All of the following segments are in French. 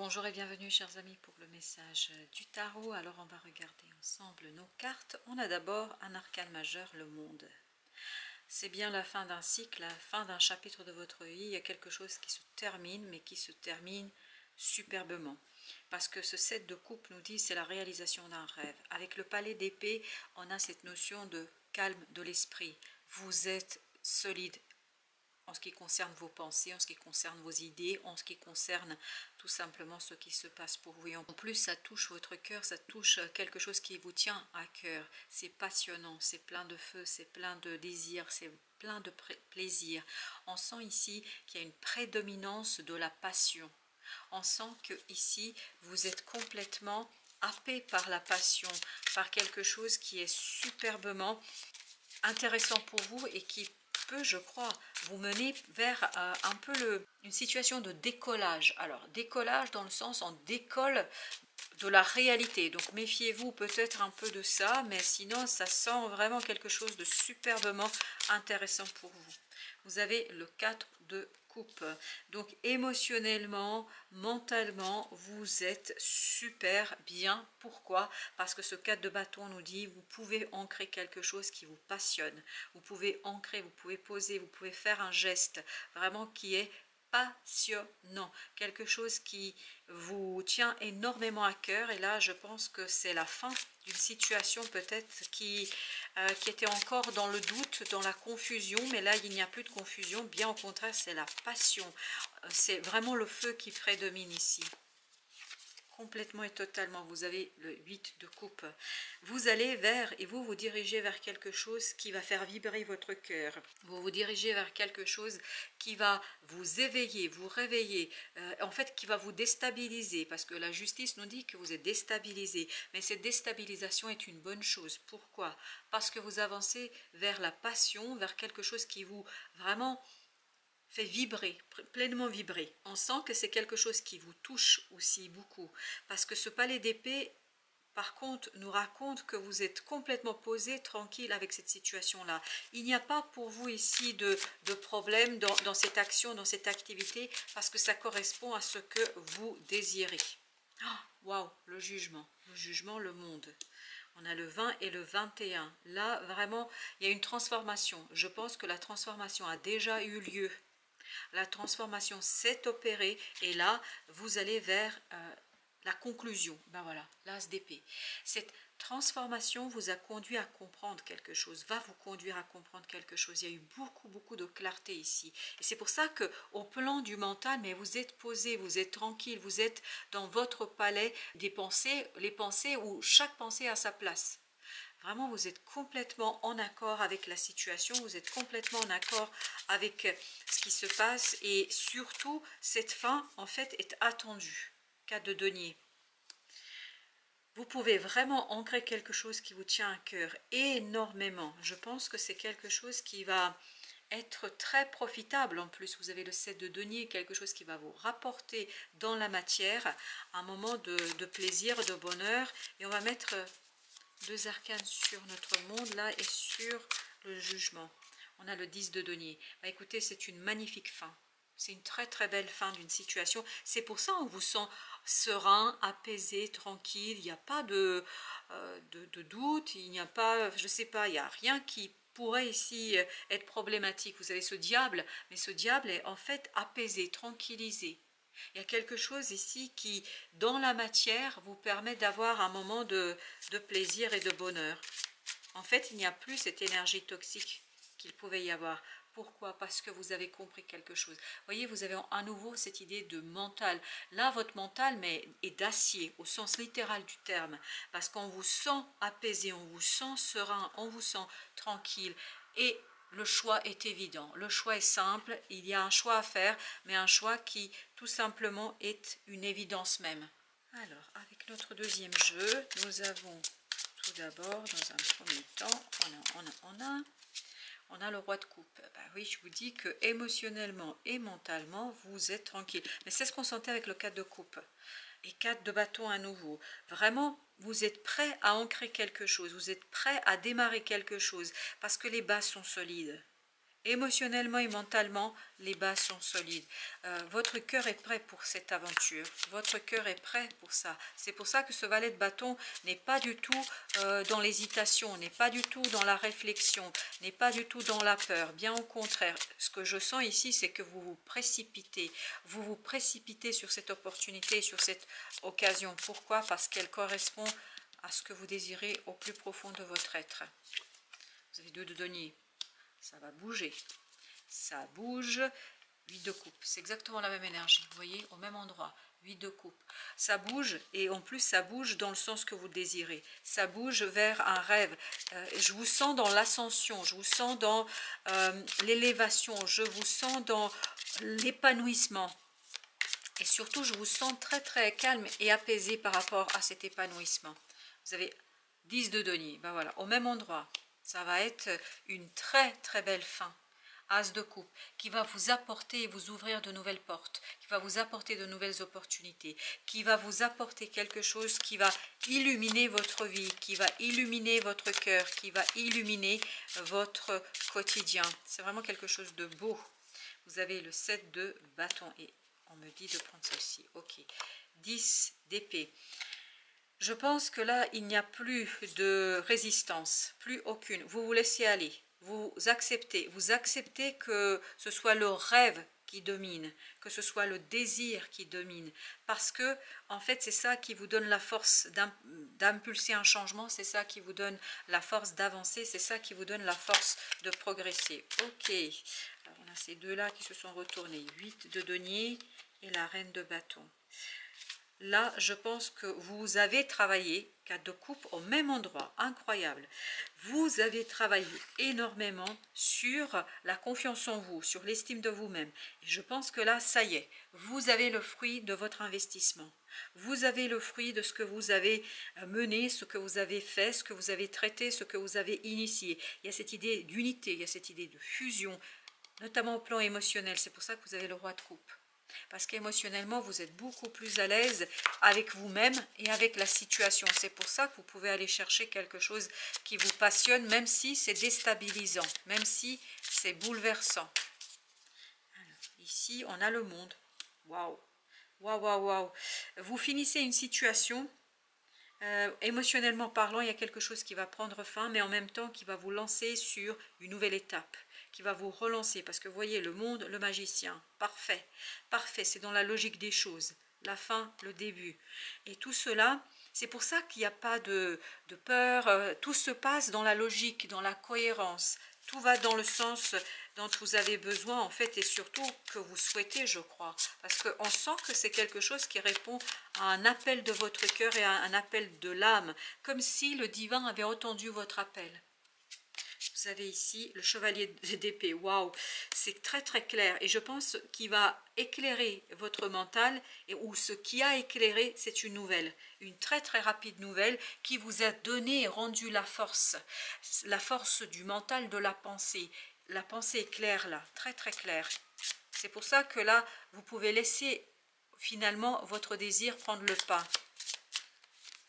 Bonjour et bienvenue chers amis pour le message du tarot. Alors on va regarder ensemble nos cartes. On a d'abord un arcane majeur, le monde. C'est bien la fin d'un cycle, la fin d'un chapitre de votre vie. Il y a quelque chose qui se termine, mais qui se termine superbement. Parce que ce 7 de coupe nous dit c'est la réalisation d'un rêve. Avec le palais d'épée, on a cette notion de calme de l'esprit. Vous êtes solide en ce qui concerne vos pensées, en ce qui concerne vos idées, en ce qui concerne tout simplement ce qui se passe pour vous. Et en plus, ça touche votre cœur, ça touche quelque chose qui vous tient à cœur. C'est passionnant, c'est plein de feu, c'est plein de désir, c'est plein de plaisir. On sent ici qu'il y a une prédominance de la passion. On sent que ici, vous êtes complètement happé par la passion, par quelque chose qui est superbement intéressant pour vous et qui peut, je crois, vous mener vers un peu une situation de décollage. Alors, décollage dans le sens, on décolle de la réalité. Donc, méfiez-vous peut-être un peu de ça, mais sinon, ça sent vraiment quelque chose de superbement intéressant pour vous. Vous avez le 4 de coupe. Donc, émotionnellement, mentalement, vous êtes super bien. Pourquoi? Parce que ce 4 de bâton nous dit, vous pouvez ancrer quelque chose qui vous passionne. Vous pouvez ancrer, vous pouvez poser, vous pouvez faire un geste vraiment qui est passionnant, quelque chose qui vous tient énormément à cœur. Et là je pense que c'est la fin d'une situation peut-être qui était encore dans le doute, dans la confusion, mais là il n'y a plus de confusion, bien au contraire c'est la passion, c'est vraiment le feu qui prédomine ici. Complètement et totalement, vous avez le 8 de coupe. Vous allez vers, et vous vous dirigez vers quelque chose qui va faire vibrer votre cœur. Vous vous dirigez vers quelque chose qui va vous éveiller, vous réveiller, en fait qui va vous déstabiliser, parce que la justice nous dit que vous êtes déstabilisé. Mais cette déstabilisation est une bonne chose. Pourquoi? Parce que vous avancez vers la passion, vers quelque chose qui vous vraiment fait vibrer, pleinement vibrer. On sent que c'est quelque chose qui vous touche aussi beaucoup. Parce que ce palais d'épée, par contre, nous raconte que vous êtes complètement posé, tranquille avec cette situation-là. Il n'y a pas pour vous ici de problème dans cette action, dans cette activité, parce que ça correspond à ce que vous désirez. Waouh, le jugement, le monde. On a le 20 et le 21. Là, vraiment, il y a une transformation. Je pense que la transformation a déjà eu lieu. La transformation s'est opérée et là, vous allez vers la conclusion. Ben voilà, l'as d'épée. Cette transformation vous a conduit à comprendre quelque chose, va vous conduire à comprendre quelque chose. Il y a eu beaucoup de clarté ici. Et c'est pour ça que au plan du mental, mais vous êtes posé, vous êtes tranquille, vous êtes dans votre palais des pensées, les pensées où chaque pensée a sa place. Vraiment, vous êtes complètement en accord avec la situation, vous êtes complètement en accord avec ce qui se passe et surtout, cette fin, en fait, est attendue. 4 de denier. Vous pouvez vraiment ancrer quelque chose qui vous tient à cœur énormément. Je pense que c'est quelque chose qui va être très profitable. En plus, vous avez le 7 de denier, quelque chose qui va vous rapporter dans la matière un moment de plaisir, de bonheur. Et on va mettre deux arcanes sur notre monde là et sur le jugement. On a le 10 de denier. Bah, écoutez, c'est une magnifique fin. C'est une très belle fin d'une situation. C'est pour ça qu'on vous sent serein, apaisé, tranquille. Il n'y a pas de doute, il n'y a pas, je sais pas, il n'y a rien qui pourrait ici être problématique. Vous avez ce diable, mais ce diable est en fait apaisé, tranquillisé. Il y a quelque chose ici qui, dans la matière, vous permet d'avoir un moment de plaisir et de bonheur. En fait, il n'y a plus cette énergie toxique qu'il pouvait y avoir. Pourquoi? Parce que vous avez compris quelque chose. Vous voyez, vous avez à nouveau cette idée de mental. Là, votre mental est d'acier, au sens littéral du terme. Parce qu'on vous sent apaisé, on vous sent serein, on vous sent tranquille. Et le choix est évident, le choix est simple, il y a un choix à faire, mais un choix qui tout simplement est une évidence même. Alors, avec notre deuxième jeu, nous avons tout d'abord, dans un premier temps, on a le roi de coupe. Ben oui, je vous dis que émotionnellement et mentalement, vous êtes tranquille. Mais c'est ce qu'on sentait avec le 4 de coupe. Et 4 de bâton à nouveau. Vraiment, vous êtes prêt à ancrer quelque chose. Vous êtes prêt à démarrer quelque chose. Parce que les bases sont solides. émotionnellement et mentalement, les bases sont solides. Votre cœur est prêt pour cette aventure. Votre cœur est prêt pour ça. C'est pour ça que ce valet de bâton n'est pas du tout dans l'hésitation, n'est pas du tout dans la réflexion, n'est pas du tout dans la peur. Bien au contraire, ce que je sens ici, c'est que vous vous précipitez. Vous vous précipitez sur cette opportunité, sur cette occasion. Pourquoi? Parce qu'elle correspond à ce que vous désirez au plus profond de votre être. Vous avez 2 de denier. Ça va bouger. Ça bouge. 8 de coupe. C'est exactement la même énergie. Vous voyez, au même endroit. 8 de coupe. Ça bouge et en plus ça bouge dans le sens que vous désirez. Ça bouge vers un rêve. Je vous sens dans l'ascension. Je vous sens dans l'élévation. Je vous sens dans l'épanouissement. Et surtout, je vous sens très très calme et apaisé par rapport à cet épanouissement. Vous avez 10 de denier. Ben voilà, au même endroit. Ça va être une très très belle fin. As de coupe, qui va vous apporter et vous ouvrir de nouvelles portes, qui va vous apporter de nouvelles opportunités, qui va vous apporter quelque chose qui va illuminer votre vie, qui va illuminer votre cœur, qui va illuminer votre quotidien. C'est vraiment quelque chose de beau. Vous avez le 7 de bâton et on me dit de prendre celle-ci. Ok. 10 d'épée. Je pense que là, il n'y a plus de résistance, plus aucune. Vous vous laissez aller. Vous acceptez que ce soit le rêve qui domine, que ce soit le désir qui domine, parce que en fait c'est ça qui vous donne la force d'impulser un changement, c'est ça qui vous donne la force d'avancer, c'est ça qui vous donne la force de progresser. Ok, alors on a ces deux-là qui se sont retournés, 8 de denier et la reine de bâton. Là, je pense que vous avez travaillé 4 de coupe au même endroit, incroyable. Vous avez travaillé énormément sur la confiance en vous, sur l'estime de vous-même. Et je pense que là, ça y est, vous avez le fruit de votre investissement. Vous avez le fruit de ce que vous avez mené, ce que vous avez fait, ce que vous avez traité, ce que vous avez initié. Il y a cette idée d'unité, il y a cette idée de fusion, notamment au plan émotionnel. C'est pour ça que vous avez le roi de coupe. Parce qu'émotionnellement, vous êtes beaucoup plus à l'aise avec vous-même et avec la situation. C'est pour ça que vous pouvez aller chercher quelque chose qui vous passionne, même si c'est déstabilisant, même si c'est bouleversant. Alors, ici, on a le monde. Waouh! Waouh, waouh, waouh! Vous finissez une situation, émotionnellement parlant, il y a quelque chose qui va prendre fin, mais en même temps qui va vous lancer sur une nouvelle étape, qui va vous relancer, parce que vous voyez le monde, le magicien, parfait, parfait, c'est dans la logique des choses, la fin, le début, et tout cela, c'est pour ça qu'il n'y a pas de peur, tout se passe dans la logique, dans la cohérence, tout va dans le sens dont vous avez besoin en fait, et surtout que vous souhaitez, je crois, parce qu'on sent que c'est quelque chose qui répond à un appel de votre cœur et à un appel de l'âme, comme si le divin avait entendu votre appel. Vous avez ici le chevalier d'épée. Waouh, c'est très très clair. Et je pense qu'il va éclairer votre mental. Ou ce qui a éclairé, c'est une nouvelle. Une très très rapide nouvelle qui vous a donné et rendu la force. La force du mental, de la pensée. La pensée est claire là, très très claire. C'est pour ça que là, vous pouvez laisser finalement votre désir prendre le pas.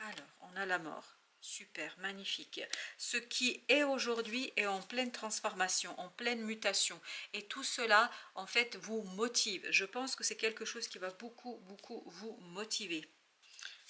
Alors, on a la mort. Super, magnifique. Ce qui est aujourd'hui est en pleine transformation, en pleine mutation. Et tout cela, en fait, vous motive. Je pense que c'est quelque chose qui va beaucoup, beaucoup vous motiver.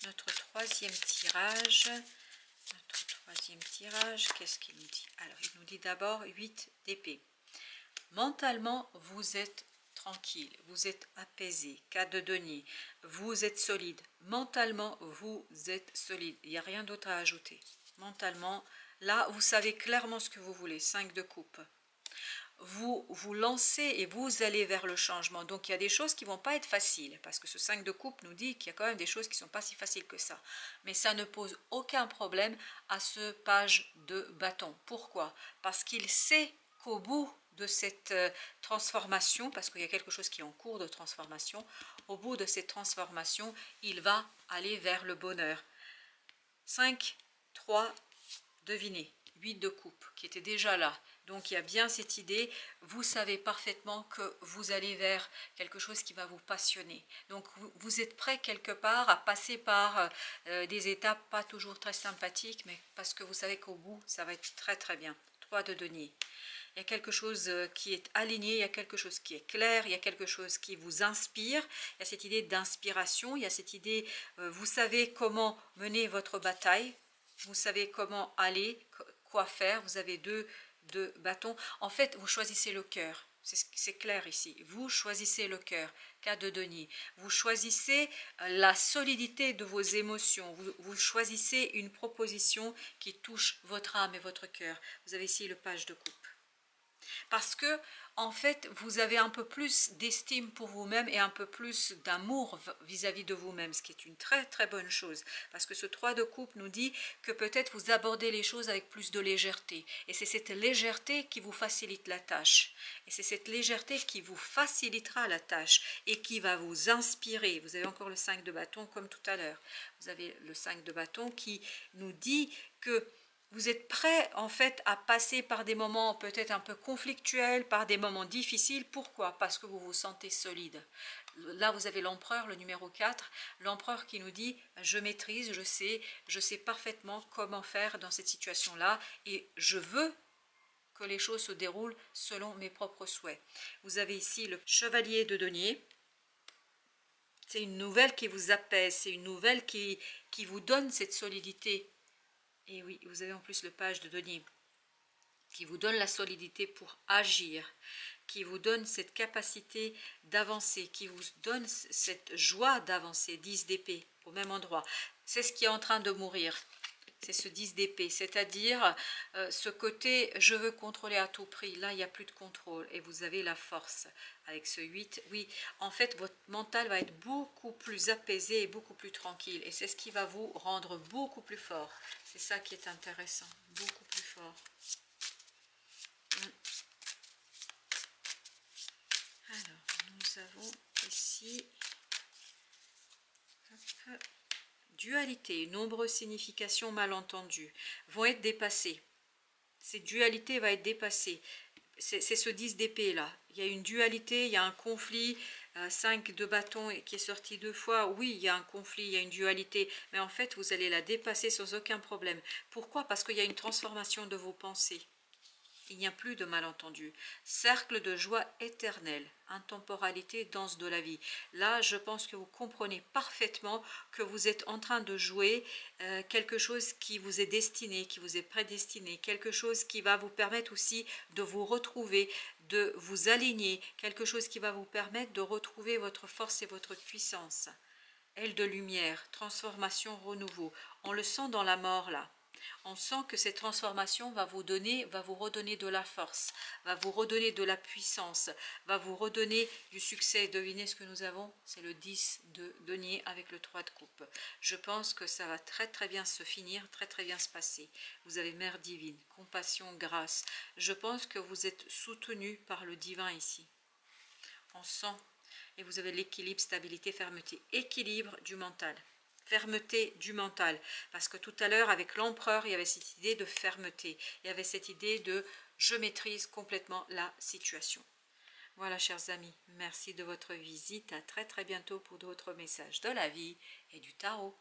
Notre troisième tirage. Qu'est-ce qu'il nous dit? Alors, il nous dit d'abord 8 d'épée. Mentalement, vous êtes tranquille, vous êtes apaisé, 4 de denier, vous êtes solide. Mentalement, vous êtes solide. Il n'y a rien d'autre à ajouter. Mentalement, là, vous savez clairement ce que vous voulez, 5 de coupe. Vous vous lancez et vous allez vers le changement. Donc, il y a des choses qui ne vont pas être faciles, parce que ce 5 de coupe nous dit qu'il y a quand même des choses qui ne sont pas si faciles que ça. Mais ça ne pose aucun problème à ce page de bâton. Pourquoi? Parce qu'il sait qu'au bout de cette transformation, parce qu'il y a quelque chose qui est en cours de transformation, au bout de cette transformation, il va aller vers le bonheur. 5, 3, devinez, 8 de coupe, qui était déjà là. Donc il y a bien cette idée, vous savez parfaitement que vous allez vers quelque chose qui va vous passionner. Donc vous êtes prêt quelque part à passer par des étapes pas toujours très sympathiques, mais parce que vous savez qu'au bout, ça va être très très bien. 3 de denier. Il y a quelque chose qui est aligné, il y a quelque chose qui est clair, il y a quelque chose qui vous inspire. Il y a cette idée d'inspiration, il y a cette idée, vous savez comment mener votre bataille, vous savez comment aller, quoi faire. Vous avez deux bâtons. En fait, vous choisissez le cœur. C'est clair ici. Vous choisissez le cœur. Cas de denier. Vous choisissez la solidité de vos émotions. Vous choisissez une proposition qui touche votre âme et votre cœur. Vous avez ici le page de coupe. Parce que, en fait, vous avez un peu plus d'estime pour vous-même et un peu plus d'amour vis-à-vis de vous-même, ce qui est une très très bonne chose. Parce que ce 3 de coupe nous dit que peut-être vous abordez les choses avec plus de légèreté. Et c'est cette légèreté qui vous facilite la tâche. Et c'est cette légèreté qui vous facilitera la tâche et qui va vous inspirer. Vous avez encore le 5 de bâton comme tout à l'heure. Vous avez le 5 de bâton qui nous dit que vous êtes prêt en fait à passer par des moments peut-être un peu conflictuels, par des moments difficiles. Pourquoi? Parce que vous vous sentez solide. Là, vous avez l'empereur, le numéro 4, l'empereur qui nous dit « je maîtrise, je sais parfaitement comment faire dans cette situation-là et je veux que les choses se déroulent selon mes propres souhaits. » Vous avez ici le chevalier de denier. C'est une nouvelle qui vous apaise, c'est une nouvelle qui vous donne cette solidité. Et oui, vous avez en plus le page de denier qui vous donne la solidité pour agir, qui vous donne cette capacité d'avancer, qui vous donne cette joie d'avancer, 10 d'épée au même endroit. C'est ce qui est en train de mourir. C'est ce 10 d'épée, c'est-à-dire ce côté « je veux contrôler à tout prix ». Là, il n'y a plus de contrôle et vous avez la force. Avec ce 8, oui, en fait, votre mental va être beaucoup plus apaisé et beaucoup plus tranquille. Et c'est ce qui va vous rendre beaucoup plus fort. C'est ça qui est intéressant, beaucoup plus fort. Alors, nous avons ici... Hop, dualité, nombreuses significations mal entendues vont être dépassées. Cette dualité va être dépassée. C'est ce 10 d'épée là. Il y a une dualité, il y a un conflit. 5 de bâton qui est sorti 2 fois. Oui, il y a un conflit, il y a une dualité. Mais en fait, vous allez la dépasser sans aucun problème. Pourquoi? Parce qu'il y a une transformation de vos pensées. Il n'y a plus de malentendu. Cercle de joie éternelle, intemporalité, danse de la vie. Là, je pense que vous comprenez parfaitement que vous êtes en train de jouer quelque chose qui vous est destiné, qui vous est prédestiné, quelque chose qui va vous permettre aussi de vous retrouver, de vous aligner, quelque chose qui va vous permettre de retrouver votre force et votre puissance. Aile de lumière, transformation, renouveau. On le sent dans la mort là. On sent que cette transformation va vous redonner de la force, va vous redonner de la puissance, va vous redonner du succès. Devinez ce que nous avons? C'est le 10 de denier avec le 3 de coupe. Je pense que ça va très très bien se finir, très très bien se passer. Vous avez Mère divine, compassion, grâce. Je pense que vous êtes soutenu par le divin ici. On sent, et vous avez l'équilibre, stabilité, fermeté, équilibre du mental. Fermeté du mental, parce que tout à l'heure avec l'empereur il y avait cette idée de fermeté, il y avait cette idée de je maîtrise complètement la situation. Voilà chers amis, merci de votre visite, à très très bientôt pour d'autres messages de la vie et du tarot.